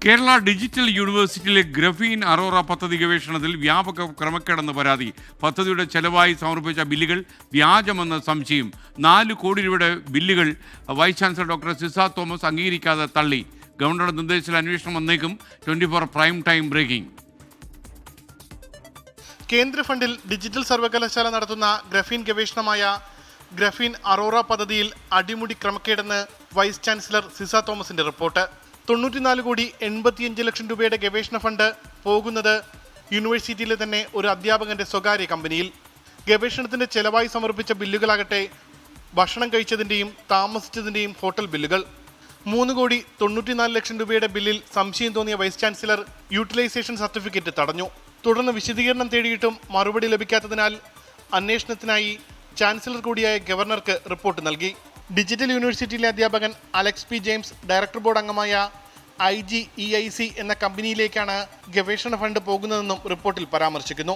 Kerala digital യൂണിവേഴ്സിറ്റിയിലെ graphene Arora പദ്ധതി ഗവേഷണത്തിൽ വ്യാപക ക്രമക്കേടെന്ന് പരാതി. പദ്ധതിയുടെ ചെലവായി സമർപ്പിച്ച ബില്ലുകൾ വ്യാജമെന്ന സംശയം. 4 കോടി രൂപയുടെ ബില്ലുകൾ vice chancellor doctor Siza Thomas അംഗീകരിക്കാതെ തള്ളി. ഗവർണറുടെ നിർദ്ദേശത്തിൽ അന്വേഷണം വന്നേക്കും. 24 പ്രൈം ടൈം ബ്രേക്കിംഗ്. കേന്ദ്ര ഫണ്ടിൽ ഡിജിറ്റൽ സർവകലാശാല നടത്തുന്ന ഗ്രഫീൻ ഗവേഷണമായ ഗ്രഫീൻ അറോറ പദ്ധതിയിൽ അടിമുടി ക്രമക്കേടെന്ന് വൈസ് ചാൻസലർ സിസ തോമസിന്റെ റിപ്പോർട്ട്. 94 കോടി 85 ലക്ഷം രൂപയുടെ ഗവേഷണ ഫണ്ട് പോകുന്നത് യൂണിവേഴ്സിറ്റിയിലെ തന്നെ ഒരു അധ്യാപകന്റെ സ്വകാര്യ കമ്പനിയിൽ. ഗവേഷണത്തിന്റെ ചെലവായി സമർപ്പിച്ച ബില്ലുകളാകട്ടെ ഭക്ഷണം കഴിച്ചതിന്റെയും താമസിച്ചതിന്റെയും ഹോട്ടൽ ബില്ലുകൾ. 3 കോടി 94 ലക്ഷം രൂപയുടെ ബില്ലിൽ സംശയം തോന്നിയ വൈസ് ചാൻസലർ യൂട്ടിലൈസേഷൻ സർട്ടിഫിക്കറ്റ് തടഞ്ഞു. തുടർന്ന് വിശദീകരണം തേടിയിട്ടും മറുപടി ലഭിക്കാത്തതിനാൽ അന്വേഷണത്തിനായി ചാൻസലർ കൂടിയായ ഗവർണർക്ക് റിപ്പോർട്ട് നൽകി. ഡിജിറ്റൽ യൂണിവേഴ്സിറ്റിയിലെ അധ്യാപകൻ Alex P James director board അംഗമായ IGEIC എന്ന കമ്പനിയിലേക്കാണ് ഗവേഷണ ഫണ്ട് പോകുന്നതെന്നും റിപ്പോർട്ടിൽ പരാമർശിക്കുന്നു.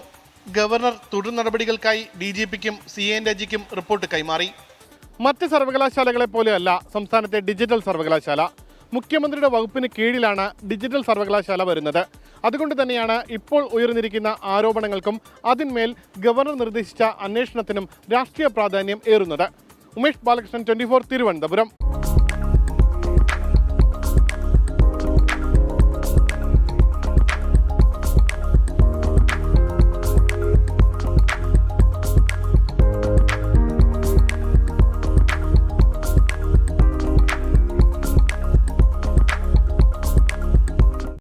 ഗവർണർ തുടർ നടപടികൾക്കായി DGPക്കും CANDAGക്കും റിപ്പോർട്ട് കൈമാറി. മറ്റ് സർവകലാശാലകളെ പോലെയല്ല സംസ്ഥാനത്തെ ഡിജിറ്റൽ സർവകലാശാല. മുഖ്യമന്ത്രിയുടെ വകുപ്പിന് കീഴിലാണ് ഡിജിറ്റൽ സർവകലാശാല വരുന്നത്. അതുകൊണ്ട് തന്നെയാണ് ഇപ്പോൾ ഉയർന്നിരിക്കുന്ന ആരോപണങ്ങൾക്കും അതിന്മേൽ ഗവർണർ നിർദ്ദേശിച്ച അന്വേഷണത്തിനും രാഷ്ട്രീയ പ്രാധാന്യം ഏറുന്നത്. ഉമേഷ് ബാലകൃഷ്ണൻ, 24 തിരുവനന്തപുരം.